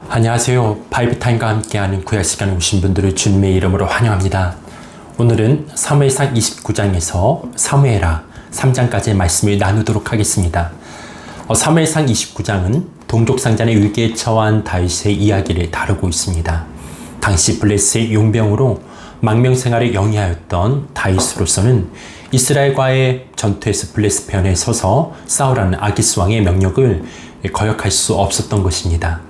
안녕하세요. 바이브타임과 함께하는 구약 시간에 오신 분들을 주님의 이름으로 환영합니다. 오늘은 사무엘상 29장에서 사무엘하 3장까지의 말씀을 나누도록 하겠습니다. 사무엘상 29장은 동족상잔의 위기에 처한 다윗의 이야기를 다루고 있습니다. 당시 블레셋의 용병으로 망명생활을 영위하였던 다윗으로서는 이스라엘과의 전투에서 블레셋 편에 서서 싸우라는 아기스 왕의 명령을 거역할 수 없었던 것입니다.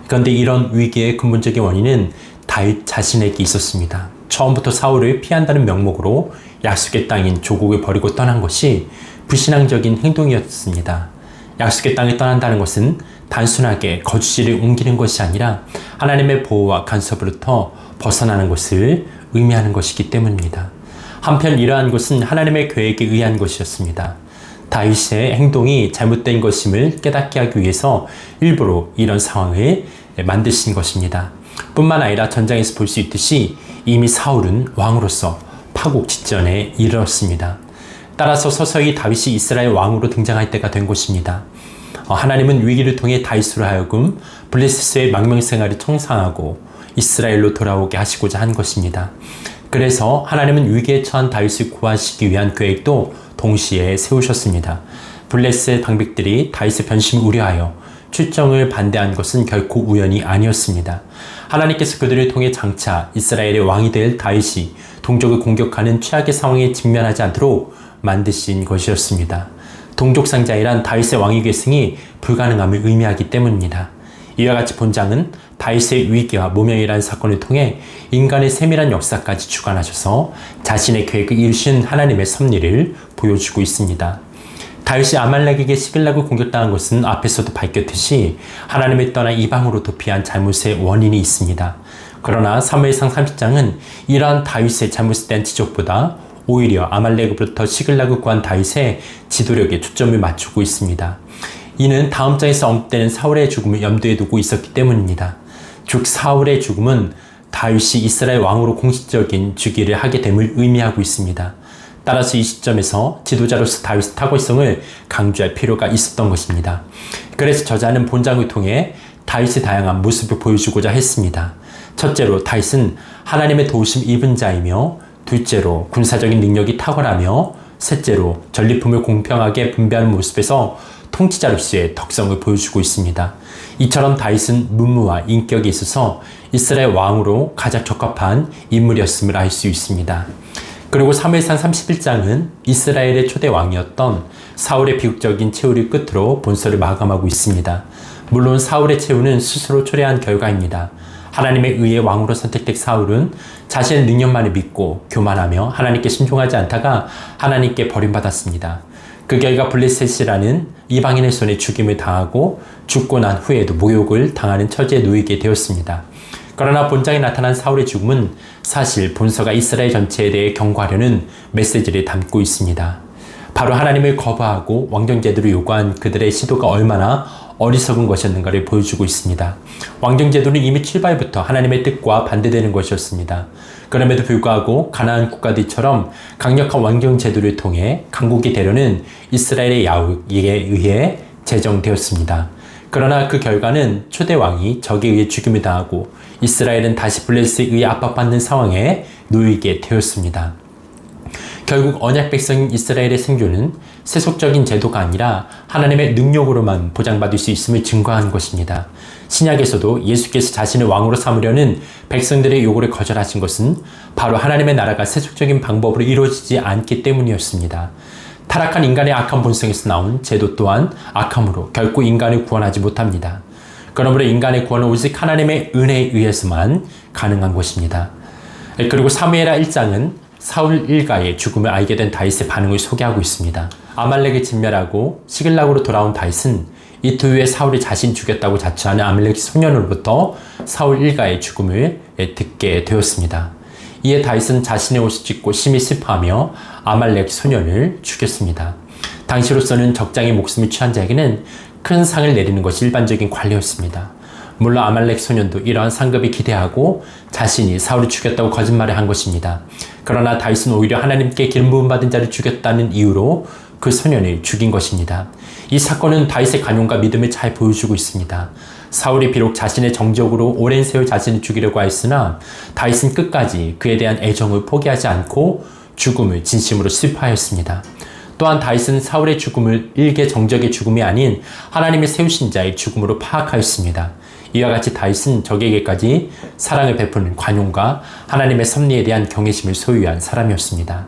그런데 이런 위기의 근본적인 원인은 다윗 자신에게 있었습니다. 처음부터 사울을 피한다는 명목으로 약속의 땅인 조국을 버리고 떠난 것이 불신앙적인 행동이었습니다. 약속의 땅을 떠난다는 것은 단순하게 거주지를 옮기는 것이 아니라 하나님의 보호와 간섭으로부터 벗어나는 것을 의미하는 것이기 때문입니다. 한편 이러한 것은 하나님의 계획에 의한 것이었습니다. 다윗의 행동이 잘못된 것임을 깨닫게 하기 위해서 일부러 이런 상황을 만드신 것입니다. 뿐만 아니라 전장에서 볼 수 있듯이 이미 사울은 왕으로서 파국 직전에 이르렀습니다. 따라서 서서히 다윗이 이스라엘 왕으로 등장할 때가 된 것입니다. 하나님은 위기를 통해 다윗으로 하여금 블레셋의 망명생활을 청산하고 이스라엘로 돌아오게 하시고자 한 것입니다. 그래서 하나님은 위기에 처한 다윗을 구하시기 위한 계획도 동시에 세우셨습니다. 블레셋 방백들이 다윗의 변심을 우려하여 출정을 반대한 것은 결코 우연이 아니었습니다. 하나님께서 그들을 통해 장차 이스라엘의 왕이 될 다윗이 동족을 공격하는 최악의 상황에 직면하지 않도록 만드신 것이었습니다. 동족상자이란 다윗의 왕위 계승이 불가능함을 의미하기 때문입니다. 이와 같이 본장은 다윗의 위기와 모명이라는 사건을 통해 인간의 세밀한 역사까지 주관하셔서 자신의 계획을 이루신 하나님의 섭리를 보여주고 있습니다. 다윗이 아말렉에게 시글락을 공격당한 것은 앞에서도 밝혔듯이 하나님을 떠나 이방으로 도피한 잘못의 원인이 있습니다. 그러나 사무엘상 30장은 이러한 다윗의 잘못에 대한 지적보다 오히려 아말렉으로부터 시글락을 구한 다윗의 지도력에 초점을 맞추고 있습니다. 이는 다음 장에서 언급되는 사울의 죽음을 염두에 두고 있었기 때문입니다. 즉 사울의 죽음은 다윗이 이스라엘 왕으로 공식적인 즉위를 하게 됨을 의미하고 있습니다. 따라서 이 시점에서 지도자로서 다윗의 탁월성을 강조할 필요가 있었던 것입니다. 그래서 저자는 본장을 통해 다윗의 다양한 모습을 보여주고자 했습니다. 첫째로 다윗은 하나님의 도우심 입은 자이며, 둘째로 군사적인 능력이 탁월하며, 셋째로 전리품을 공평하게 분배하는 모습에서 통치자로서의 덕성을 보여주고 있습니다. 이처럼 다윗은 문무와 인격에 있어서 이스라엘 왕으로 가장 적합한 인물이었음을 알 수 있습니다. 그리고 사무엘상 31장은 이스라엘의 초대 왕이었던 사울의 비극적인 최후를 끝으로 본서를 마감하고 있습니다. 물론 사울의 최후는 스스로 초래한 결과입니다. 하나님에 의해 왕으로 선택된 사울은 자신의 능력만을 믿고 교만하며 하나님께 순종하지 않다가 하나님께 버림받았습니다. 그 결과 블레셋이라는 이방인의 손에 죽임을 당하고 죽고 난 후에도 모욕을 당하는 처지에 놓이게 되었습니다. 그러나 본장에 나타난 사울의 죽음은 사실 본서가 이스라엘 전체에 대해 경고하려는 메시지를 담고 있습니다. 바로 하나님을 거부하고 왕정제도를 요구한 그들의 시도가 얼마나 어리석은 것이었는가를 보여주고 있습니다. 왕정제도는 이미 출발부터 하나님의 뜻과 반대되는 것이었습니다. 그럼에도 불구하고 가나안 국가들처럼 강력한 왕정제도를 통해 강국이 되려는 이스라엘의 야곱에 의해 제정되었습니다. 그러나 그 결과는 초대 왕이 적에 의해 죽임을 당하고 이스라엘은 다시 블레셋에 의해 압박받는 상황에 놓이게 되었습니다. 결국 언약 백성인 이스라엘의 생존은 세속적인 제도가 아니라 하나님의 능력으로만 보장받을 수 있음을 증거한 것입니다. 신약에서도 예수께서 자신을 왕으로 삼으려는 백성들의 요구를 거절하신 것은 바로 하나님의 나라가 세속적인 방법으로 이루어지지 않기 때문이었습니다. 타락한 인간의 악한 본성에서 나온 제도 또한 악함으로 결코 인간을 구원하지 못합니다. 그러므로 인간의 구원은 오직 하나님의 은혜에 의해서만 가능한 것입니다. 그리고 사무엘하 1장은 사울 일가의 죽음을 알게 된 다윗의 반응을 소개하고 있습니다. 아말렉을 진멸하고 시글락으로 돌아온 다윗은 이틀 후에 사울이 자신 죽였다고 자처하는 아말렉 소년으로부터 사울 일가의 죽음을 듣게 되었습니다. 이에 다윗은 자신의 옷을 찢고 심히 슬퍼하며 아말렉 소년을 죽였습니다. 당시로서는 적장의 목숨을 취한 자에게는 큰 상을 내리는 것이 일반적인 관례였습니다. 물론 아말렉 소년도 이러한 상급을 기대하고 자신이 사울을 죽였다고 거짓말을 한 것입니다. 그러나 다윗은 오히려 하나님께 기름 부음 받은 자를 죽였다는 이유로 그 소년을 죽인 것입니다. 이 사건은 다윗의 간용과 믿음을 잘 보여주고 있습니다. 사울이 비록 자신의 정적으로 오랜 세월 자신을 죽이려고 하였으나 다윗은 끝까지 그에 대한 애정을 포기하지 않고 죽음을 진심으로 슬퍼하였습니다. 또한 다윗은 사울의 죽음을 일개 정적의 죽음이 아닌 하나님의 세우신 자의 죽음으로 파악하였습니다. 이와 같이 다윗은 적에게까지 사랑을 베푸는 관용과 하나님의 섭리에 대한 경외심을 소유한 사람이었습니다.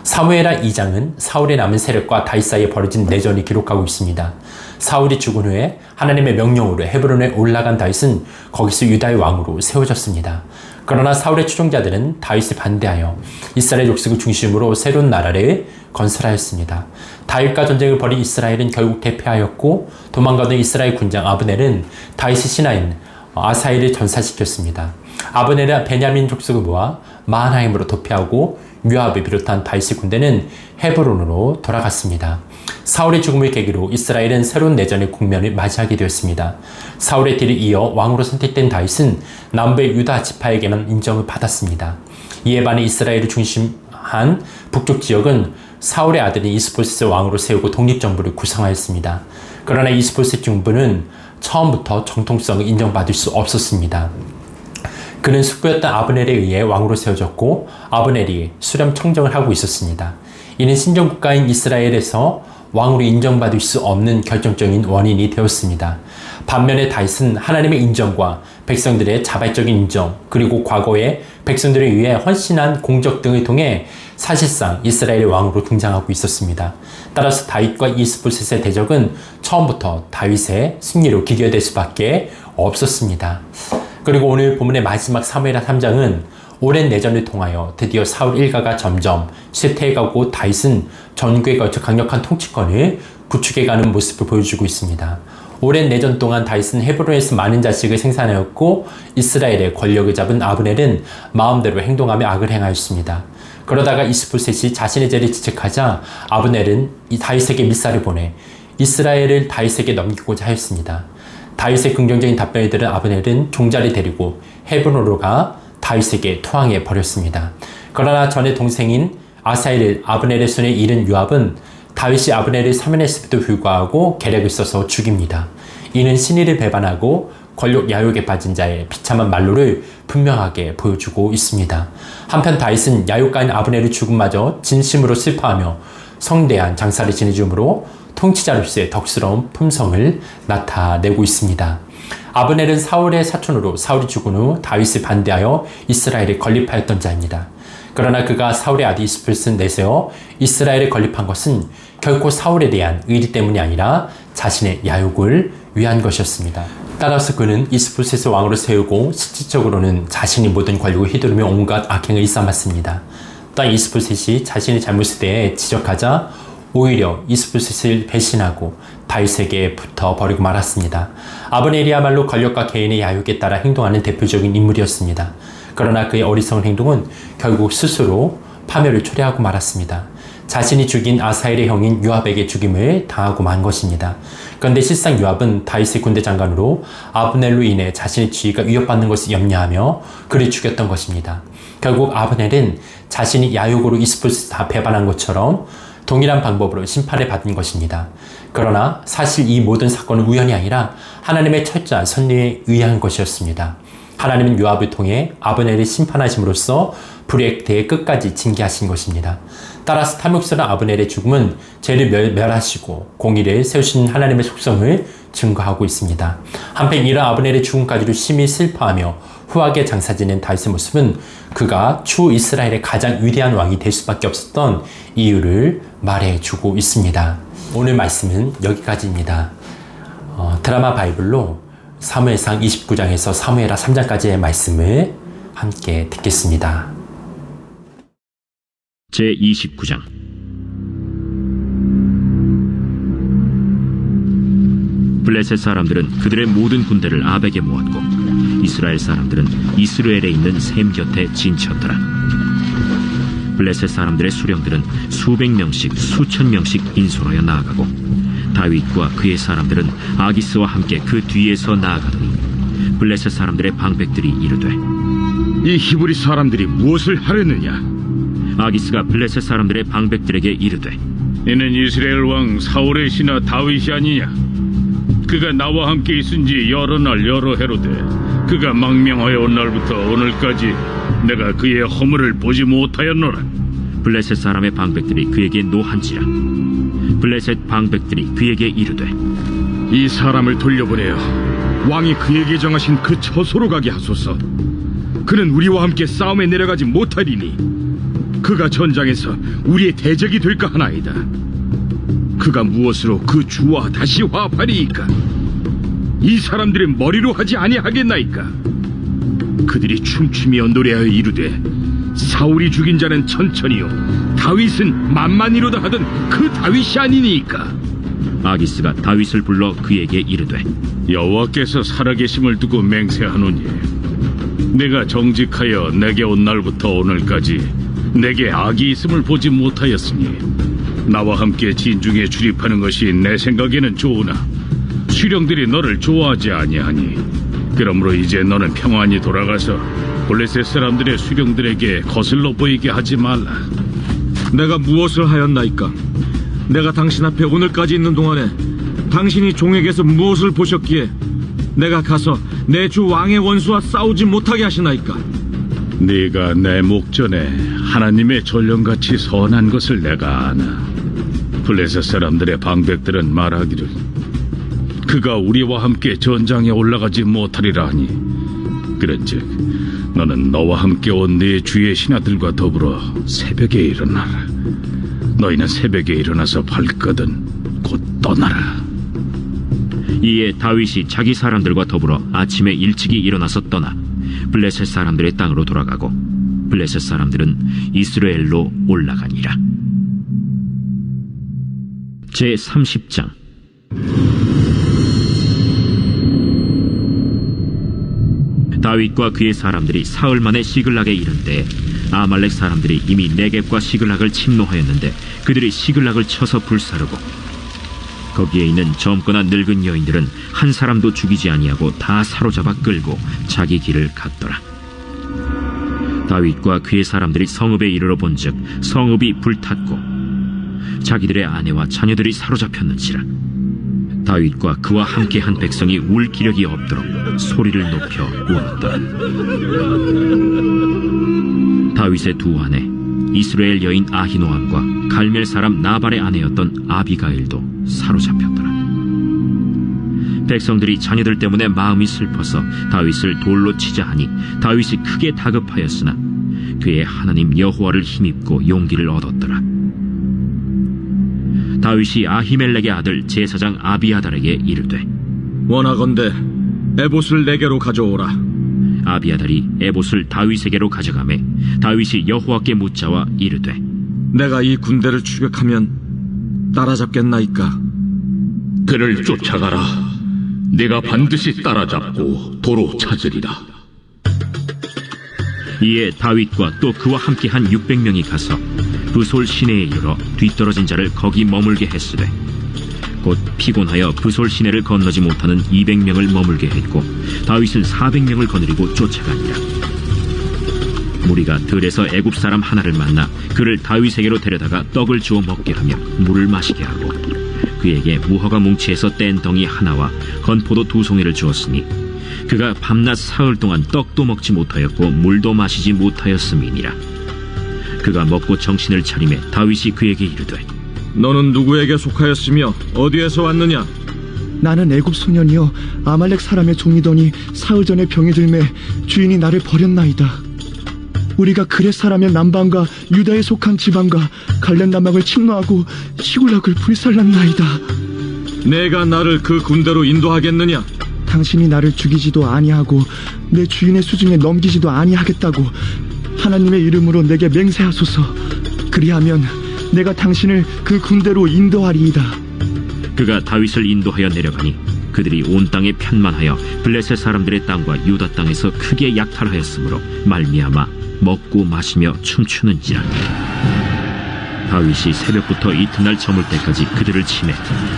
사무엘하 2장은 사울의 남은 세력과 다윗 사이에 벌어진 내전을 기록하고 있습니다. 사울이 죽은 후에 하나님의 명령으로 헤브론에 올라간 다윗은 거기서 유다의 왕으로 세워졌습니다. 그러나 사울의 추종자들은 다윗을 반대하여 이스라엘 족속을 중심으로 새로운 나라를 건설하였습니다. 다윗과 전쟁을 벌인 이스라엘은 결국 대패하였고 도망가던 이스라엘 군장 아브넬은 다윗의 신하인 아사엘을 전사시켰습니다. 아브넬은 베냐민 족속을 모아 마하나임으로 도피하고 요압을 비롯한 다윗의 군대는 헤브론으로 돌아갔습니다. 사울의 죽음을 계기로 이스라엘은 새로운 내전의 국면을 맞이하게 되었습니다. 사울의 뒤를 이어 왕으로 선택된 다윗은 남부의 유다 지파에게만 인정을 받았습니다. 이에 반해 이스라엘을 중심한 북쪽 지역은 사울의 아들인 이스보셋을 왕으로 세우고 독립정부를 구성하였습니다. 그러나 이스보셋 중부는 처음부터 정통성을 인정받을 수 없었습니다. 그는 숙부였던 아브넬에 의해 왕으로 세워졌고 아브넬이 수렴 청정을 하고 있었습니다. 이는 신정국가인 이스라엘에서 왕으로 인정받을 수 없는 결정적인 원인이 되었습니다. 반면에 다윗은 하나님의 인정과 백성들의 자발적인 인정, 그리고 과거에 백성들에 의해 헌신한 공적 등을 통해 사실상 이스라엘의 왕으로 등장하고 있었습니다. 따라서 다윗과 이스보셋의 대적은 처음부터 다윗의 승리로 기결될 수밖에 없었습니다. 그리고 오늘 본문의 마지막 사무엘하 3장은 오랜 내전을 통하여 드디어 사울 일가가 점점 쇠퇴해가고 다윗은 전국에 걸쳐 강력한 통치권을 구축해가는 모습을 보여주고 있습니다. 오랜 내전 동안 다윗은 헤브론에서 많은 자식을 생산하였고 이스라엘의 권력을 잡은 아브넬은 마음대로 행동하며 악을 행하였습니다. 그러다가 이스보셋이 자신의 죄를 지적하자 아브넬은 이 다윗에게 밀사를 보내 이스라엘을 다윗에게 넘기고자 하였습니다. 다윗의 긍정적인 답변을 들은 아브넬은 종자를 데리고 헤브론으로 가 다윗에게 토항해 버렸습니다. 그러나 전의 동생인 아사엘을 아브넬의 손에 잃은 요압은 다윗이 아브넬을 사면했음에도 불구하고 계략을 써서 죽입니다. 이는 신의를 배반하고 권력 야욕에 빠진 자의 비참한 말로를 분명하게 보여주고 있습니다. 한편 다윗은 야욕가인 아브넬의 죽음마저 진심으로 슬퍼하며 성대한 장사를 지내주므로 통치자로서의 덕스러운 품성을 나타내고 있습니다. 아브넬은 사울의 사촌으로 사울이 죽은 후 다윗을 반대하여 이스라엘에 건립하였던 자입니다. 그러나 그가 사울의 아들 이스보셋을 내세워 이스라엘에 건립한 것은 결코 사울에 대한 의리 때문이 아니라 자신의 야욕을 위한 것이었습니다. 따라서 그는 이스보셋을 왕으로 세우고 실질적으로는 자신이 모든 권력을 휘두르며 온갖 악행을 일삼았습니다. 또한 이스보셋이 자신의 잘못에 대해 지적하자 오히려 이스보셋을 배신하고 다윗에게 붙어 버리고 말았습니다. 아브넬이야말로 권력과 개인의 야욕에 따라 행동하는 대표적인 인물이었습니다. 그러나 그의 어리석은 행동은 결국 스스로 파멸을 초래하고 말았습니다. 자신이 죽인 아사엘의 형인 요압에게 죽임을 당하고 만 것입니다. 그런데 실상 요압은 다윗의 군대 장관으로 아브넬로 인해 자신의 지위가 위협받는 것을 염려하며 그를 죽였던 것입니다. 결국 아브넬은 자신이 야욕으로 이스보셋을 배반한 것처럼 동일한 방법으로 심판을 받은 것입니다. 그러나 사실 이 모든 사건은 우연이 아니라 하나님의 철저한 섭리에 의한 것이었습니다. 하나님은 요압을 통해 아브넬을 심판하심으로써 불의에 대해 끝까지 징계하신 것입니다. 따라서 탐욕스러운 아브넬의 죽음은 죄를 멸하시고 공의를 세우신 하나님의 속성을 증거하고 있습니다. 한편 이런 아브넬의 죽음까지도 심히 슬퍼하며 후하게 장사지낸 다윗의 모습은 그가 추후 이스라엘의 가장 위대한 왕이 될 수밖에 없었던 이유를 말해주고 있습니다. 오늘 말씀은 여기까지입니다. 드라마 바이블로 사무엘상 29장에서 사무엘하 3장까지의 말씀을 함께 듣겠습니다. 제29장 블레셋 사람들은 그들의 모든 군대를 아벡에 모았고 이스라엘 사람들은 이스라엘에 있는 셈 곁에 진쳤더라. 블레셋 사람들의 수령들은 수백 명씩 수천 명씩 인솔하여 나아가고 다윗과 그의 사람들은 아기스와 함께 그 뒤에서 나아가더니 블레셋 사람들의 방백들이 이르되 이 히브리 사람들이 무엇을 하려느냐? 아기스가 블레셋 사람들의 방백들에게 이르되 이는 이스라엘 왕 사울의 신하 다윗이 아니냐? 그가 나와 함께 있은지 여러 날 여러 해로되 그가 망명하여 온 날부터 오늘까지 내가 그의 허물을 보지 못하였노라. 블레셋 사람의 방백들이 그에게 노한지라. 블레셋 방백들이 그에게 이르되 이 사람을 돌려보내어 왕이 그에게 정하신 그 처소로 가게 하소서. 그는 우리와 함께 싸움에 내려가지 못하리니 그가 전장에서 우리의 대적이 될까 하나이다. 그가 무엇으로 그 주와 다시 화합하리이까? 이 사람들의 머리로 하지 아니하겠나이까? 그들이 춤추며 노래하여 이르되 사울이 죽인 자는 천천히요 다윗은 만만히로다 하던 그 다윗이 아니니까. 아기스가 다윗을 불러 그에게 이르되 여호와께서 살아계심을 두고 맹세하노니 내가 정직하여 내게 온 날부터 오늘까지 내게 악이 있음을 보지 못하였으니 나와 함께 진중에 출입하는 것이 내 생각에는 좋으나 수령들이 너를 좋아하지 아니하니 그러므로 이제 너는 평안히 돌아가서 블레셋 사람들의 수령들에게 거슬러 보이게 하지 말라. 내가 무엇을 하였나이까? 내가 당신 앞에 오늘까지 있는 동안에 당신이 종에게서 무엇을 보셨기에 내가 가서 내 주 왕의 원수와 싸우지 못하게 하시나이까? 네가 내 목전에 하나님의 전령같이 선한 것을 내가 아나. 블레셋 사람들의 방백들은 말하기를 그가 우리와 함께 전장에 올라가지 못하리라 하니 그런즉 너는 너와 함께 온 네 주의 신하들과 더불어 새벽에 일어나라. 너희는 새벽에 일어나서 발거든 곧 떠나라. 이에 다윗이 자기 사람들과 더불어 아침에 일찍이 일어나서 떠나 블레셋 사람들의 땅으로 돌아가고 블레셋 사람들은 이스라엘로 올라가니라. 제30장. 다윗과 그의 사람들이 사흘 만에 시글락에 이른데 아말렉 사람들이 이미 네겝과 시글락을 침노하였는데 그들이 시글락을 쳐서 불사르고 거기에 있는 젊거나 늙은 여인들은 한 사람도 죽이지 아니하고 다 사로잡아 끌고 자기 길을 갔더라. 다윗과 그의 사람들이 성읍에 이르러 본즉 성읍이 불탔고 자기들의 아내와 자녀들이 사로잡혔는지라. 다윗과 그와 함께한 백성이 울 기력이 없도록 소리를 높여 울었더라. 다윗의 두 아내 이스라엘 여인 아히노암과 갈멜 사람 나발의 아내였던 아비가일도 사로잡혔더라. 백성들이 자녀들 때문에 마음이 슬퍼서 다윗을 돌로 치자 하니 다윗이 크게 다급하였으나 그의 하나님 여호와를 힘입고 용기를 얻었더라. 다윗이 아히멜렉의 아들 제사장 아비아달에게 이르되 원하건대 에봇을 내게로 가져오라. 아비아달이 에봇을 다윗에게로 가져가매 다윗이 여호와께 묻자와 이르되 내가 이 군대를 추격하면 따라잡겠나이까? 그를 쫓아가라. 네가 반드시 따라잡고 도로 찾으리라. 이에 다윗과 또 그와 함께한 600명이 가서 브솔 시내에 이르러 뒤떨어진 자를 거기 머물게 했으되 곧 피곤하여 브솔 시내를 건너지 못하는 200명을 머물게 했고 다윗은 400명을 거느리고 쫓아가니라. 무리가 들에서 애굽 사람 하나를 만나 그를 다윗에게로 데려다가 떡을 주어 먹게 하며 물을 마시게 하고 그에게 무화과 뭉치에서 뗀 덩이 하나와 건포도 2송이를 주었으니 그가 밤낮 사흘 동안 떡도 먹지 못하였고 물도 마시지 못하였음이니라. 그가 먹고 정신을 차리매 다윗이 그에게 이르되 너는 누구에게 속하였으며 어디에서 왔느냐? 나는 애굽 소년이여 아말렉 사람의 종이더니 사흘 전에 병이 들매 주인이 나를 버렸나이다. 우리가 그렛 사람의 남방과 유다에 속한 지방과 갈렙 남방을 침노하고 시굴락을 불살랐나이다. 내가 나를 그 군대로 인도하겠느냐? 당신이 나를 죽이지도 아니하고 내 주인의 수중에 넘기지도 아니하겠다고 하나님의 이름으로 내게 맹세하소서. 그리하면 내가 당신을 그 군대로 인도하리이다. 그가 다윗을 인도하여 내려가니 그들이 온 땅에 편만하여 블레셋 사람들의 땅과 유다 땅에서 크게 약탈하였으므로 말미암아 먹고 마시며 춤추는지라. 다윗이 새벽부터 이튿날 저물 때까지 그들을 치매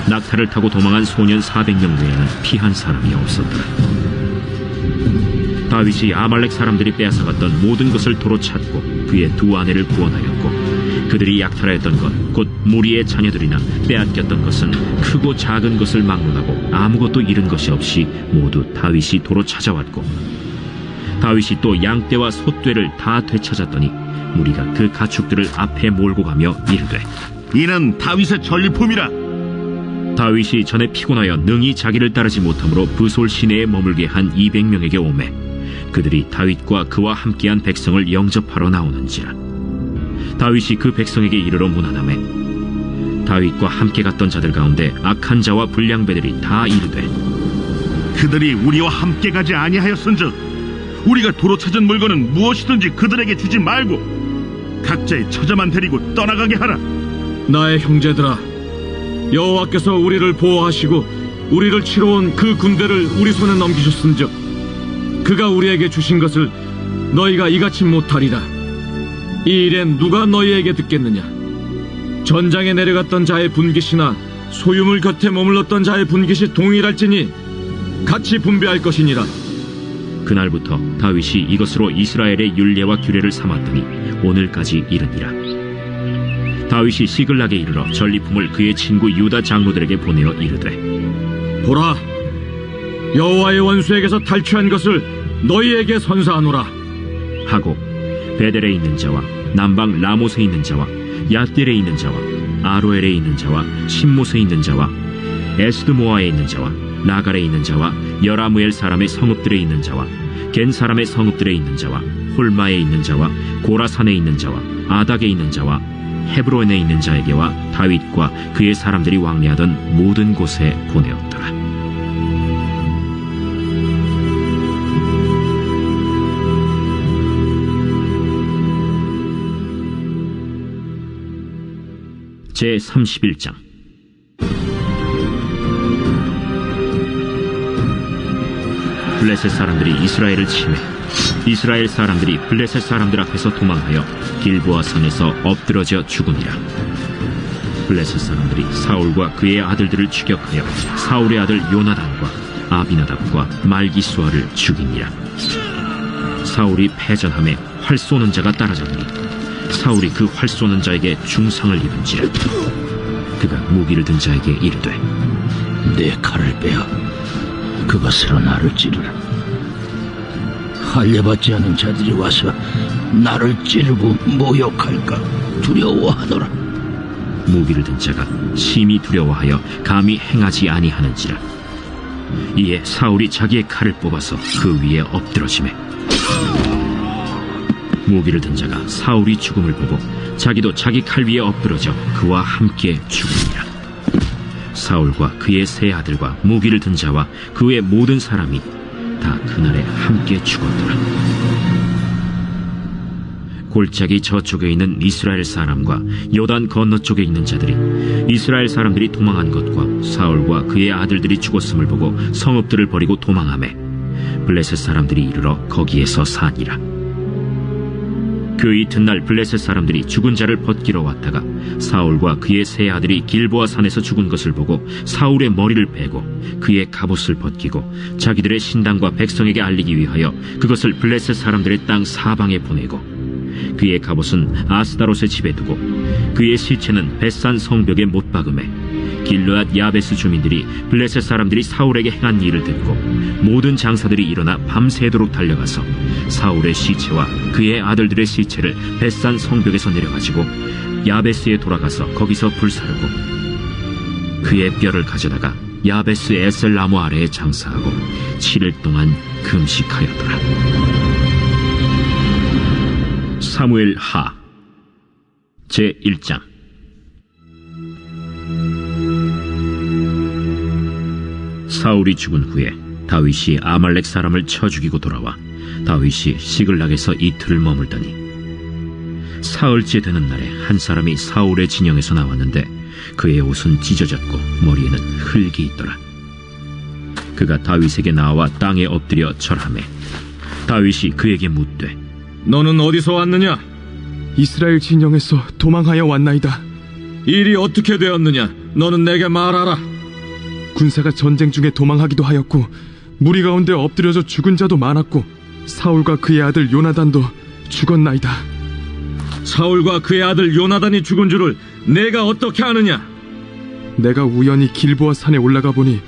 낙타를 타고 도망한 소년 400명 외에는 피한 사람이 없었더라. 다윗이 아말렉 사람들이 빼앗아갔던 모든 것을 도로 찾고 그의 두 아내를 구원하였고 그들이 약탈하였던 것 곧 무리의 자녀들이나 빼앗겼던 것은 크고 작은 것을 막론하고 아무것도 잃은 것이 없이 모두 다윗이 도로 찾아왔고 다윗이 또 양떼와 소떼를 다 되찾았더니 무리가 그 가축들을 앞에 몰고 가며 이르되 이는 다윗의 전리품이라. 다윗이 전에 피곤하여 능히 자기를 따르지 못하므로 브솔 시내에 머물게 한 200명에게 오매 그들이 다윗과 그와 함께한 백성을 영접하러 나오는지라. 다윗이 그 백성에게 이르러 문안하매 다윗과 함께 갔던 자들 가운데 악한 자와 불량배들이 다 이르되 그들이 우리와 함께 가지 아니하였은즉 우리가 도로 찾은 물건은 무엇이든지 그들에게 주지 말고 각자의 처자만 데리고 떠나가게 하라. 나의 형제들아, 여호와께서 우리를 보호하시고 우리를 치러 온 그 군대를 우리 손에 넘기셨은즉 그가 우리에게 주신 것을 너희가 이같이 못하리라. 이 일엔 누가 너희에게 듣겠느냐? 전장에 내려갔던 자의 분깃이나 소유물 곁에 머물렀던 자의 분깃이 동일할지니 같이 분배할 것이니라. 그날부터 다윗이 이것으로 이스라엘의 율례와 규례를 삼았더니 오늘까지 이르니라. 다윗이 시글락에 이르러 전리품을 그의 친구 유다 장로들에게 보내어 이르되 보라, 여호와의 원수에게서 탈취한 것을 너희에게 선사하노라 하고 베델에 있는 자와 남방 라못에 있는 자와 얏딜에 있는 자와 아로엘에 있는 자와 신못에 있는 자와 에스드모아에 있는 자와 나갈에 있는 자와 여라무엘 사람의 성읍들에 있는 자와 겐 사람의 성읍들에 있는 자와 홀마에 있는 자와 고라산에 있는 자와 아닥에 있는 자와 헤브론에 있는 자에게와 다윗과 그의 사람들이 왕래하던 모든 곳에 보내었더라. 제31장. 블레셋 사람들이 이스라엘을 침해 이스라엘 사람들이 블레셋 사람들 앞에서 도망하여 길보아 산에서 엎드러져 죽으니라. 블레셋 사람들이 사울과 그의 아들들을 추격하여 사울의 아들 요나단과 아비나답과 말기수아를 죽이니라. 사울이 패전함에 활 쏘는 자가 따라잡니 사울이 그 활 쏘는 자에게 중상을 입은지라. 그가 무기를 든 자에게 이르되 내 칼을 빼어 그것으로 나를 찌르라. 할례받지 않은 자들이 와서 나를 찌르고 모욕할까 두려워하노라. 무기를 든 자가 심히 두려워하여 감히 행하지 아니하는지라. 이에 사울이 자기의 칼을 뽑아서 그 위에 엎드러지매 무기를 든 자가 사울이 죽음을 보고 자기도 자기 칼 위에 엎드러져 그와 함께 죽으니라. 사울과 그의 세 아들과 무기를 든 자와 그의 모든 사람이 다 그날에 함께 죽었더라. 골짜기 저쪽에 있는 이스라엘 사람과 요단 건너쪽에 있는 자들이 이스라엘 사람들이 도망한 것과 사울과 그의 아들들이 죽었음을 보고 성읍들을 버리고 도망하매 블레셋 사람들이 이르러 거기에서 사니라. 그 이튿날 블레셋 사람들이 죽은 자를 벗기러 왔다가 사울과 그의 세 아들이 길보아 산에서 죽은 것을 보고 사울의 머리를 베고 그의 갑옷을 벗기고 자기들의 신당과 백성에게 알리기 위하여 그것을 블레셋 사람들의 땅 사방에 보내고 그의 갑옷은 아스다롯의 집에 두고 그의 시체는 벳산 성벽에 못 박음에 길르앗 야베스 주민들이 블레셋 사람들이 사울에게 행한 일을 듣고 모든 장사들이 일어나 밤새도록 달려가서 사울의 시체와 그의 아들들의 시체를 벳산 성벽에서 내려가지고 야베스에 돌아가서 거기서 불사르고 그의 뼈를 가져다가 야베스 에셀 나무 아래에 장사하고 7일 동안 금식하였더라. 사무엘 하 제1장. 사울이 죽은 후에 다윗이 아말렉 사람을 쳐 죽이고 돌아와 다윗이 시글락에서 이틀을 머물더니 사흘째 되는 날에 한 사람이 사울의 진영에서 나왔는데 그의 옷은 찢어졌고 머리에는 흙이 있더라. 그가 다윗에게 나와 땅에 엎드려 절하매 다윗이 그에게 묻되 너는 어디서 왔느냐? 이스라엘 진영에서 도망하여 왔나이다. 일이 어떻게 되었느냐? 너는 내게 말하라. 군사가 전쟁 중에 도망하기도 하였고 무리 가운데 엎드려져 죽은 자도 많았고 사울과 그의 아들 요나단도 죽었나이다. 사울과 그의 아들 요나단이 죽은 줄을 내가 어떻게 아느냐? 내가 우연히 길보아 산에 올라가 보니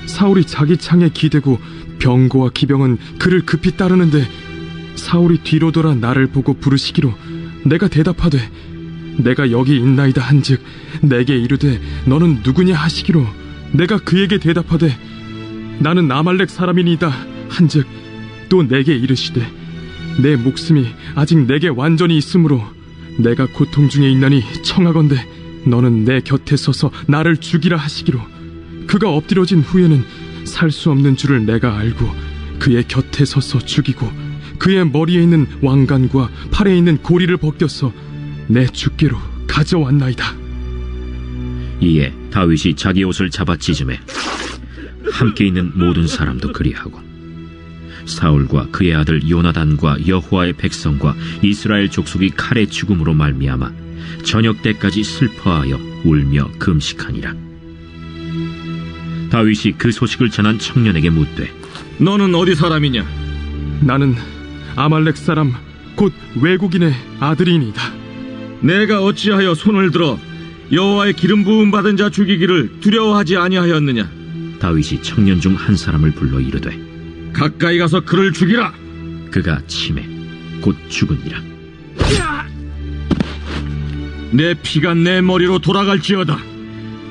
사울이 자기 창에 기대고 병거와 기병은 그를 급히 따르는데 사울이 뒤로 돌아 나를 보고 부르시기로 내가 대답하되 내가 여기 있나이다 한즉 내게 이르되 너는 누구냐 하시기로 내가 그에게 대답하되 나는 아말렉 사람이니이다 한즉 또 내게 이르시되 내 목숨이 아직 내게 완전히 있으므로 내가 고통 중에 있나니 청하건대 너는 내 곁에 서서 나를 죽이라 하시기로 그가 엎드려진 후에는 살 수 없는 줄을 내가 알고 그의 곁에 서서 죽이고 그의 머리에 있는 왕관과 팔에 있는 고리를 벗겨서 내 주께로 가져왔나이다. 이에 다윗이 자기 옷을 잡아 찢음에 함께 있는 모든 사람도 그리하고 사울과 그의 아들 요나단과 여호와의 백성과 이스라엘 족속이 칼의 죽음으로 말미암아 저녁 때까지 슬퍼하여 울며 금식하니라. 다윗이 그 소식을 전한 청년에게 묻되 너는 어디 사람이냐? 나는 아말렉 사람 곧 외국인의 아들이니이다. 내가 어찌하여 손을 들어 여호와의 기름 부음 받은 자 죽이기를 두려워하지 아니하였느냐? 다윗이 청년 중 한 사람을 불러 이르되 가까이 가서 그를 죽이라. 그가 치매 곧 죽으니라. 내 피가 내 머리로 돌아갈지어다.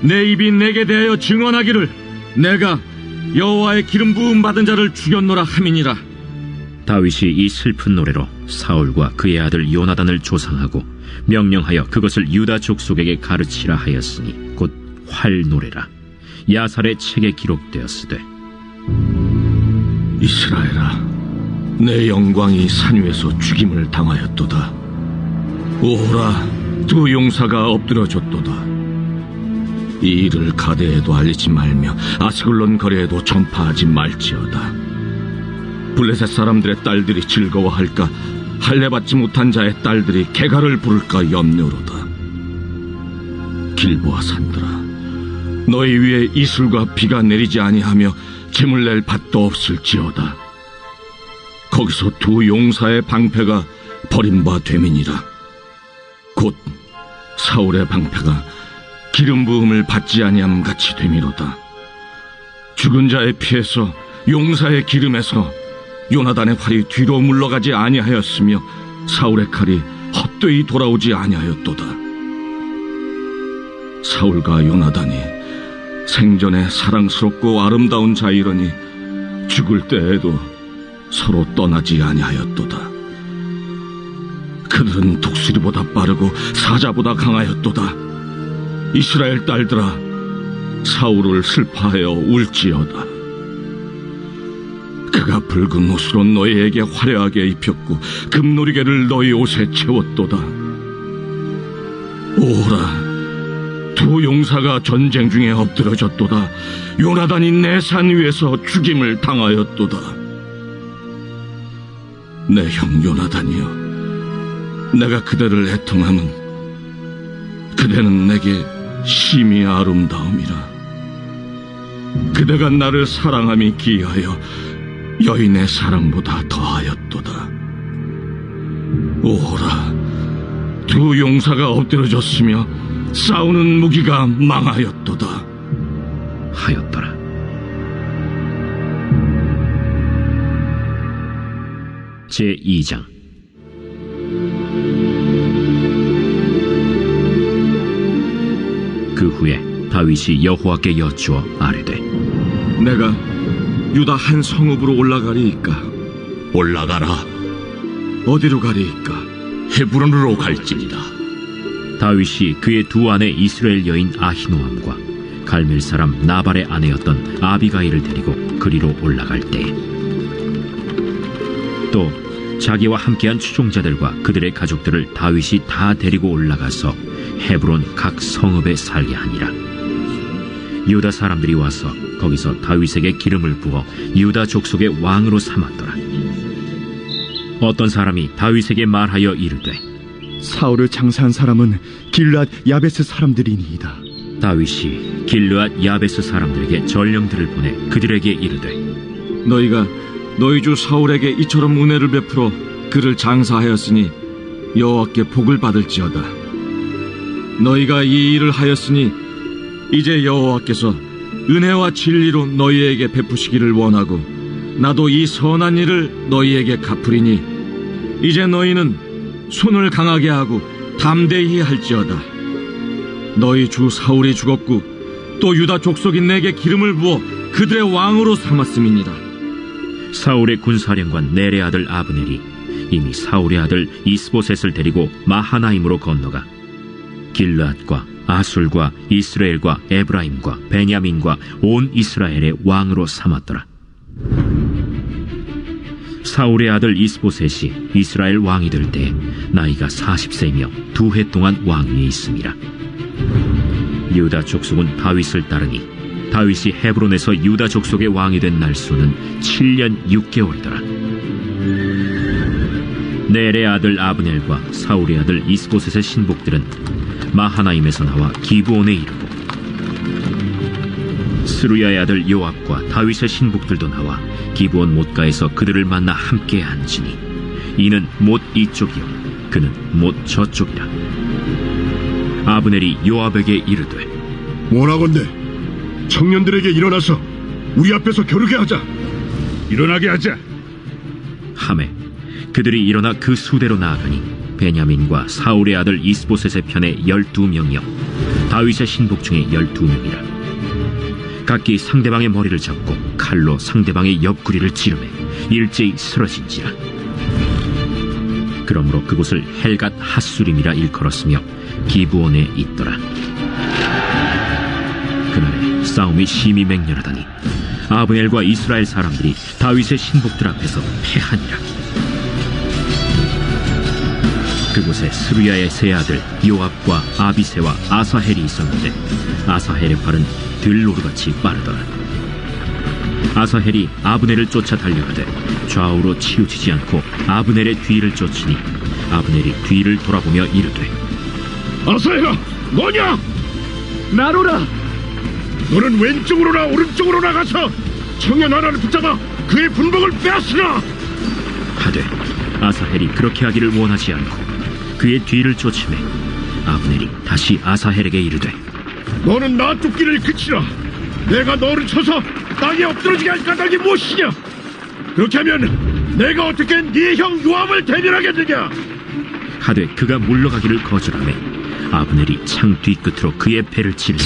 내 입이 내게 대하여 증언하기를 내가 여호와의 기름 부음 받은 자를 죽였노라 함이니라. 다윗이 이 슬픈 노래로 사울과 그의 아들 요나단을 조상하고 명령하여 그것을 유다 족속에게 가르치라 하였으니 곧 활노래라. 야살의 책에 기록되었으되 이스라엘아, 내 영광이 산 위에서 죽임을 당하였도다. 오호라, 두 용사가 엎드려졌도다. 이 일을 가데에도 알리지 말며 아스글론 거리에도 전파하지 말지어다. 블레셋 사람들의 딸들이 즐거워할까, 할례받지 못한 자의 딸들이 개가를 부를까 염려로다. 길보아 산들아, 너희 위에 이슬과 비가 내리지 아니하며 짐을 낼 밭도 없을지어다. 거기서 두 용사의 방패가 버림바 되민이라. 곧 사울의 방패가 기름 부음을 받지 아니함 같이 되미로다. 죽은 자의 피에서 용사의 기름에서 요나단의 활이 뒤로 물러가지 아니하였으며 사울의 칼이 헛되이 돌아오지 아니하였도다. 사울과 요나단이 생전에 사랑스럽고 아름다운 자이러니 죽을 때에도 서로 떠나지 아니하였도다. 그들은 독수리보다 빠르고 사자보다 강하였도다. 이스라엘 딸들아, 사울을 슬퍼하여 울지어다. 그가 붉은 옷으로 너희에게 화려하게 입혔고 금노리개를 너희 옷에 채웠도다. 오호라, 두 용사가 전쟁 중에 엎드려졌도다. 요나단이 내 산 위에서 죽임을 당하였도다. 내 형 요나단이여, 내가 그대를 애통함은 그대는 내게 심히 아름다움이라. 그대가 나를 사랑함이 기하여 여인의 사랑보다 더하였도다. 오호라, 두 용사가 엎드려졌으며 싸우는 무기가 망하였도다. 하였더라. 제2장. 그 후에 다윗이 여호와께 여쭈어 아뢰되 내가 유다 한 성읍으로 올라가리이까? 올라가라. 어디로 가리이까? 헤브론으로 갈지니라. 다윗이 그의 두 아내 이스라엘 여인 아히노암과 갈멜 사람 나발의 아내였던 아비가일을 데리고 그리로 올라갈 때에 또 자기와 함께한 추종자들과 그들의 가족들을 다윗이 다 데리고 올라가서 헤브론 각 성읍에 살게 하니라. 유다 사람들이 와서 거기서 다윗에게 기름을 부어 유다 족속의 왕으로 삼았더라. 어떤 사람이 다윗에게 말하여 이르되 사울을 장사한 사람은 길앗 야베스 사람들이니이다. 다윗이 길르앗 야베스 사람들에게 전령들을 보내 그들에게 이르되 너희가 너희 주 사울에게 이처럼 은혜를 베풀어 그를 장사하였으니 여호와께 복을 받을지어다. 너희가 이 일을 하였으니 이제 여호와께서 은혜와 진리로 너희에게 베푸시기를 원하고 나도 이 선한 일을 너희에게 갚으리니 이제 너희는 손을 강하게 하고 담대히 할지어다. 너희 주 사울이 죽었고 또 유다 족속이 내게 기름을 부어 그들의 왕으로 삼았음이니라. 사울의 군사령관 넬의 아들 아브넬이 이미 사울의 아들 이스보셋을 데리고 마하나임으로 건너가 길르앗과 아술과 이스라엘과 에브라임과 베냐민과 온 이스라엘의 왕으로 삼았더라. 사울의 아들 이스보셋이 이스라엘 왕이 될 때 나이가 40세이며 2해 동안 왕위에 있음이라. 유다 족속은 다윗을 따르니 다윗이 헤브론에서 유다 족속의 왕이 된 날수는 7년 6개월이더라. 넬의 아들 아브넬과 사울의 아들 이스보셋의 신복들은 마하나임에서 나와 기브온에 이르고 스루야의 아들 요압과 다윗의 신복들도 나와 기브온 못가에서 그들을 만나 함께 앉으니 이는 못 이쪽이요 그는 못 저쪽이라. 아브넬이 요압에게 이르되 원하건대 청년들에게 일어나서 우리 앞에서 겨루게 하자. 일어나게 하자. 하매 그들이 일어나 그 수대로 나아가니 베냐민과 사울의 아들 이스보셋의 편에 12명이요 다윗의 신복 중에 12명이라. 각기 상대방의 머리를 잡고 칼로 상대방의 옆구리를 찌르매 일제히 쓰러진지라. 그러므로 그곳을 헬갓 핫수림이라 일컬었으며 기브온에 있더라. 그날에 싸움이 심히 맹렬하다니 아브넬과 이스라엘 사람들이 다윗의 신복들 앞에서 패하니라. 그곳에 스루야의 세 아들 요압과 아비새와 아사헬이 있었는데 아사헬의 팔은 들노루같이 빠르더라. 아사헬이 아브넬을 쫓아 달려가되 좌우로 치우치지 않고 아브넬의 뒤를 쫓으니 아브넬이 뒤를 돌아보며 이르되 아사헬아, 너냐? 나로라. 너는 왼쪽으로나 오른쪽으로 나가서 청년 하나를 붙잡아 그의 분복을 빼앗으라. 하되 아사헬이 그렇게 하기를 원하지 않고 그의 뒤를 쫓으매 아브넬이 다시 아사헬에게 이르되 너는 나 쫓기를 그치라. 내가 너를 쳐서 땅에 엎드러지게 할 까닭이 무엇이냐? 그렇게 하면 내가 어떻게 네 형 요압을 대면하겠느냐? 하되 그가 물러가기를 거절하매 아브넬이 창 뒤끝으로 그의 배를 찔러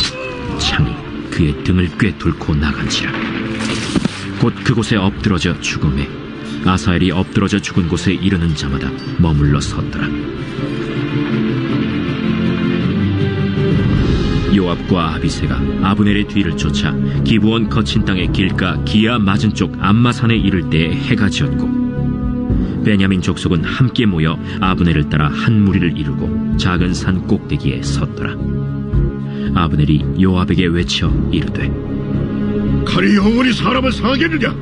창이 그의 등을 꿰뚫고 나간지라. 곧 그곳에 엎드러져 죽음에 아사헬이 엎드러져 죽은 곳에 이르는 자마다 머물러 섰더라. 요압과 아비새가 아브넬의 뒤를 쫓아 기브온 거친 땅의 길가 기아 맞은 쪽 암마산에 이를 때에 해가 지었고 베냐민 족속은 함께 모여 아브넬을 따라 한 무리를 이루고 작은 산 꼭대기에 섰더라. 아브넬이 요압에게 외쳐 이르되 칼이 영원히 사람을 상하겠느냐?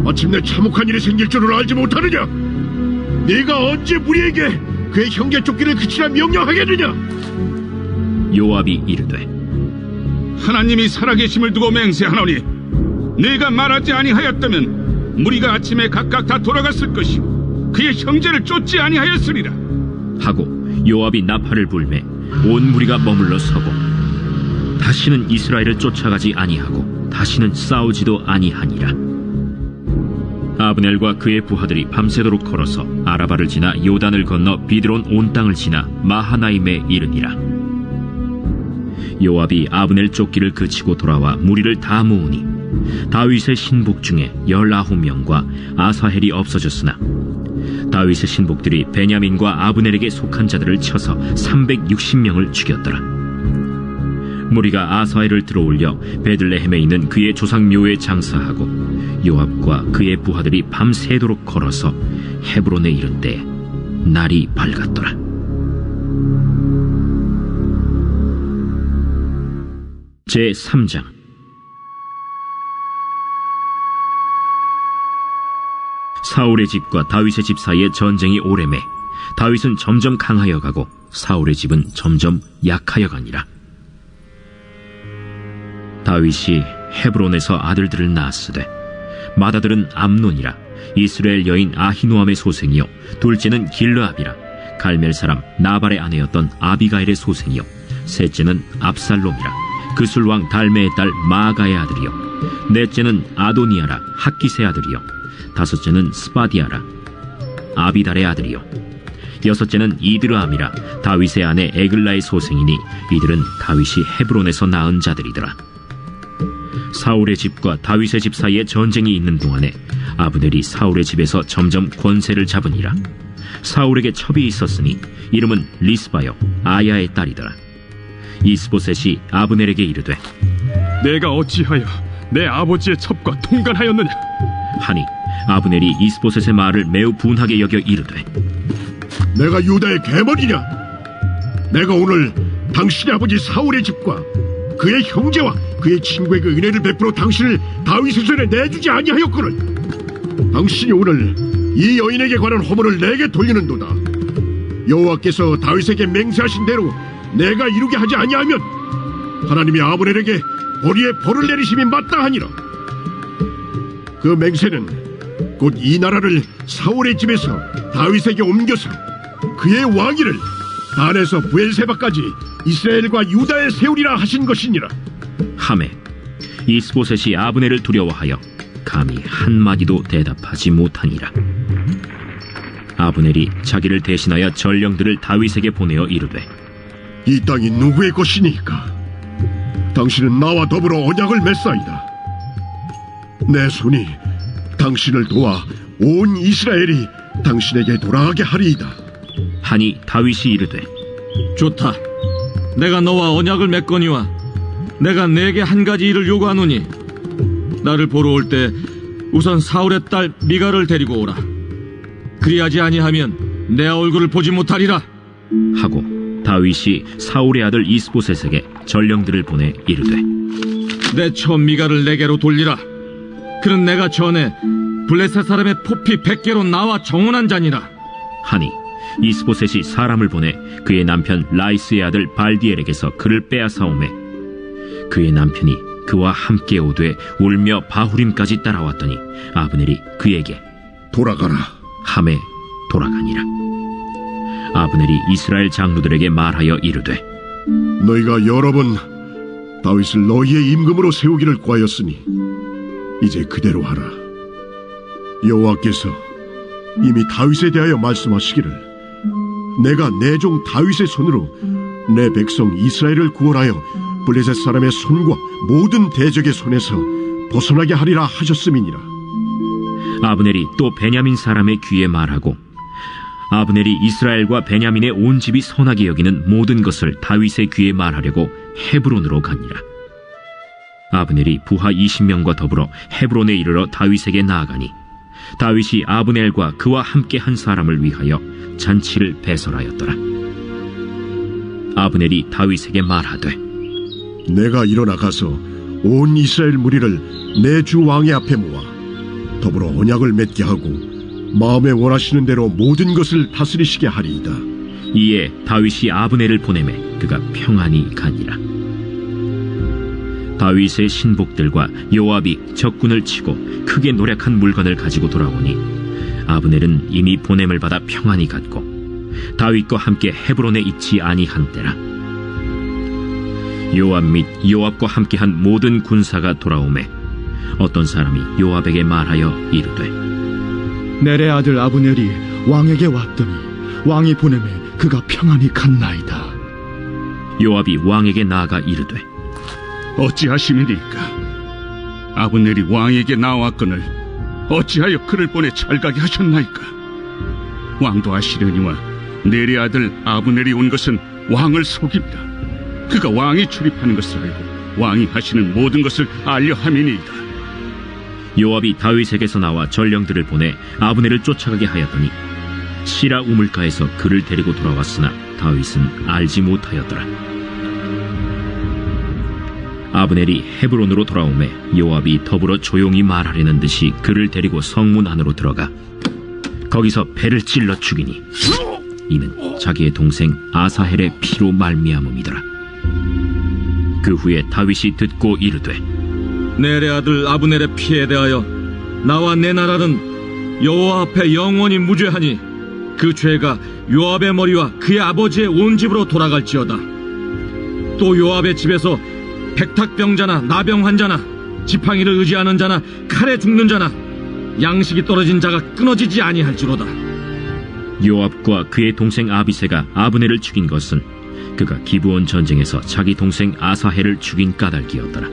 마침내 참혹한 일이 생길 줄을 알지 못하느냐? 네가 언제 우리에게 그의 형제 쫓기를 그치라 명령하겠느냐? 요압이 이르되 하나님이 살아계심을 두고 맹세하노니 네가 말하지 아니하였다면 무리가 아침에 각각 다 돌아갔을 것이요 그의 형제를 쫓지 아니하였으리라 하고 요압이 나팔을 불매 온 무리가 머물러 서고 다시는 이스라엘을 쫓아가지 아니하고 다시는 싸우지도 아니하니라. 아브넬과 그의 부하들이 밤새도록 걸어서 아라바를 지나 요단을 건너 비드론 온 땅을 지나 마하나임에 이르니라. 요압이 아브넬 쫓기를 그치고 돌아와 무리를 다 모으니 다윗의 신복 중에 19명과 아사헬이 없어졌으나 다윗의 신복들이 베냐민과 아브넬에게 속한 자들을 쳐서 360명을 죽였더라. 무리가 아사헬을 들어올려 베들레헴에 있는 그의 조상 묘에 장사하고 요압과 그의 부하들이 밤새도록 걸어서 헤브론에 이른 때 날이 밝았더라. 제3장. 사울의 집과 다윗의 집 사이에 전쟁이 오래매 다윗은 점점 강하여 가고 사울의 집은 점점 약하여 가니라. 다윗이 헤브론에서 아들들을 낳았으되 맏아들은 암논이라 이스라엘 여인 아히노암의 소생이요 둘째는 길르압이라 갈멜 사람 나발의 아내였던 아비가일의 소생이요 셋째는 압살롬이라 그술왕 달메의 딸 마아가의 아들이요 넷째는 아도니아라 학기스의 아들이요 다섯째는 스바디아라 아비달의 아들이요 여섯째는 이드르암이라 다윗의 아내 에글라의 소생이니 이들은 다윗이 헤브론에서 낳은 자들이더라. 사울의 집과 다윗의 집 사이에 전쟁이 있는 동안에 아브넬이 사울의 집에서 점점 권세를 잡으니라. 사울에게 첩이 있었으니 이름은 리스바요 아야의 딸이더라. 이스보셋이 아브넬에게 이르되 내가 어찌하여 내 아버지의 첩과 통간하였느냐 하니 아브넬이 이스보셋의 말을 매우 분하게 여겨 이르되 내가 유다의 계머리냐? 내가 오늘 당신의 아버지 사울의 집과 그의 형제와 그의 친구에게 은혜를 베풀어 당신을 다윗의 손에 내주지 아니하였거늘. 당신이 오늘 이 여인에게 관한 허물을 내게 돌리는도다. 여호와께서 다윗에게 맹세하신 대로 내가 이루게 하지 아니하면 하나님이 아브넬에게 보리에 벌을 내리심이 마땅하니라. 그 맹세는 곧 이 나라를 사울의 집에서 다윗에게 옮겨서 그의 왕위를 단에서 부엘세바까지 이스라엘과 유다에 세우리라 하신 것이니라. 하매 이스보셋이 아브넬을 두려워하여 감히 한마디도 대답하지 못하니라. 아브넬이 자기를 대신하여 전령들을 다윗에게 보내어 이르되 이 땅이 누구의 것이니까? 당신은 나와 더불어 언약을 맺사이다. 내 손이 당신을 도와 온 이스라엘이 당신에게 돌아가게 하리이다. 하니 다윗이 이르되 좋다. 내가 너와 언약을 맺거니와 내가 내게 한 가지 일을 요구하노니 나를 보러 올 때 우선 사울의 딸 미갈을 데리고 오라. 그리하지 아니하면 내 얼굴을 보지 못하리라 하고 다윗이 사울의 아들 이스보셋에게 전령들을 보내 이르되 내 첩 미갈을 내게로 돌리라. 그는 내가 전에 블레셋 사람의 포피 100개로 나와 정언한 자니라. 하니 이스보셋이 사람을 보내 그의 남편 라이스의 아들 발디엘에게서 그를 빼앗아오매 그의 남편이 그와 함께 오되 울며 바후림까지 따라왔더니 아브넬이 그에게 돌아가라 함에 돌아가니라. 아브넬이 이스라엘 장로들에게 말하여 이르되 너희가 여러 번 다윗을 너희의 임금으로 세우기를 구하였으니 이제 그대로 하라. 여호와께서 이미 다윗에 대하여 말씀하시기를 내가 내 종 다윗의 손으로 내 백성 이스라엘을 구원하여 블레셋 사람의 손과 모든 대적의 손에서 벗어나게 하리라 하셨음이니라. 아브넬이 또 베냐민 사람의 귀에 말하고 아브넬이 이스라엘과 베냐민의 온 집이 선하게 여기는 모든 것을 다윗의 귀에 말하려고 헤브론으로 가니라. 아브넬이 부하 20명과 더불어 헤브론에 이르러 다윗에게 나아가니 다윗이 아브넬과 그와 함께 한 사람을 위하여 잔치를 배설하였더라. 아브넬이 다윗에게 말하되 내가 일어나 가서 온 이스라엘 무리를 내 주 왕의 앞에 모아 더불어 언약을 맺게 하고 마음에 원하시는 대로 모든 것을 다스리시게 하리이다. 이에 다윗이 아브넬을 보내매 그가 평안히 가니라. 다윗의 신복들과 요압이 적군을 치고 크게 노력한 물건을 가지고 돌아오니 아브넬은 이미 보냄을 받아 평안히 갔고 다윗과 함께 헤브론에 있지 아니한 때라. 요압 및 요압과 함께한 모든 군사가 돌아오매 어떤 사람이 요압에게 말하여 이르되 넬의 아들 아브넬이 왕에게 왔더니 왕이 보내매 그가 평안히 갔나이다. 요압이 왕에게 나아가 이르되 어찌하심이니까? 아브넬이 왕에게 나왔거늘 어찌하여 그를 보내 찰가게 하셨나이까? 왕도 아시려니와 넬의 아들 아브넬이 온 것은 왕을 속입니다. 그가 왕이 출입하는 것을 알고 왕이 하시는 모든 것을 알려 함이니이다. 요압이 다윗에게서 나와 전령들을 보내 아브넬을 쫓아가게 하였더니 시라 우물가에서 그를 데리고 돌아왔으나 다윗은 알지 못하였더라. 아브넬이 헤브론으로 돌아오매 요압이 더불어 조용히 말하려는 듯이 그를 데리고 성문 안으로 들어가 거기서 배를 찔러 죽이니 이는 자기의 동생 아사헬의 피로 말미암음이더라. 그 후에 다윗이 듣고 이르되 넬의 아들 아브넬의 피에 대하여 나와 내 나라는 여호와 앞에 영원히 무죄하니 그 죄가 요압의 머리와 그의 아버지의 온 집으로 돌아갈지어다. 또 요압의 집에서 백탁병자나 나병 환자나 지팡이를 의지하는 자나 칼에 죽는 자나 양식이 떨어진 자가 끊어지지 아니할지로다. 요압과 그의 동생 아비새가 아브넬을 죽인 것은 그가 기브온 전쟁에서 자기 동생 아사헬을 죽인 까닭이었더라.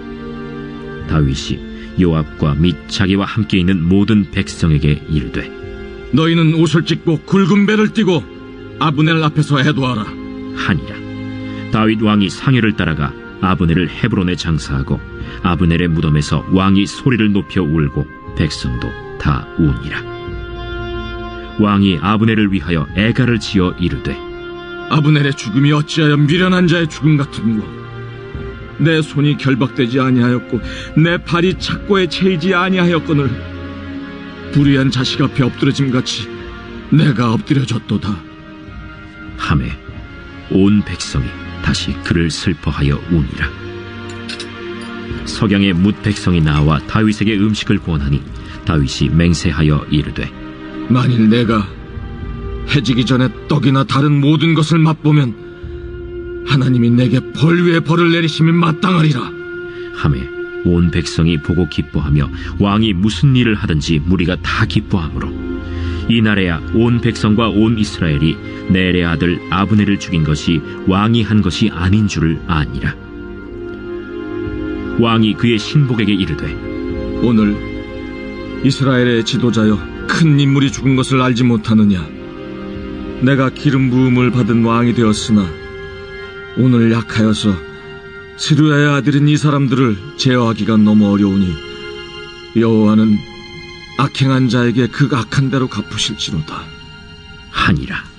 다윗이 요압과 및 자기와 함께 있는 모든 백성에게 이르되 너희는 옷을 찢고 굵은 배를 띠고 아브넬 앞에서 애도하라 하니라. 다윗 왕이 상회를 따라가 아브넬을 헤브론에 장사하고 아브넬의 무덤에서 왕이 소리를 높여 울고 백성도 다 우니라. 왕이 아브넬을 위하여 애가를 지어 이르되 아브넬의 죽음이 어찌하여 미련한 자의 죽음 같은고. 내 손이 결박되지 아니하였고 내 발이 착고에 채이지 아니하였거늘 불의한 자식 앞에 엎드러짐같이 내가 엎드려졌도다 하매 온 백성이 다시 그를 슬퍼하여 우니라. 석양의 뭇 백성이 나와 다윗에게 음식을 권하니 다윗이 맹세하여 이르되 만일 내가 해지기 전에 떡이나 다른 모든 것을 맛보면 하나님이 내게 벌 위에 벌을 내리심이 마땅하리라 하매 온 백성이 보고 기뻐하며 왕이 무슨 일을 하든지 무리가 다 기뻐하므로 이날에야 온 백성과 온 이스라엘이 넬의 아들 아브넬을 죽인 것이 왕이 한 것이 아닌 줄을 아니라. 왕이 그의 신복에게 이르되 오늘 이스라엘의 지도자여 큰 인물이 죽은 것을 알지 못하느냐. 내가 기름 부음을 받은 왕이 되었으나 오늘 약하여서 스루야의 아들인 이 사람들을 제어하기가 너무 어려우니 여호와는 악행한 자에게 그 악한 대로 갚으실지로다 하니라.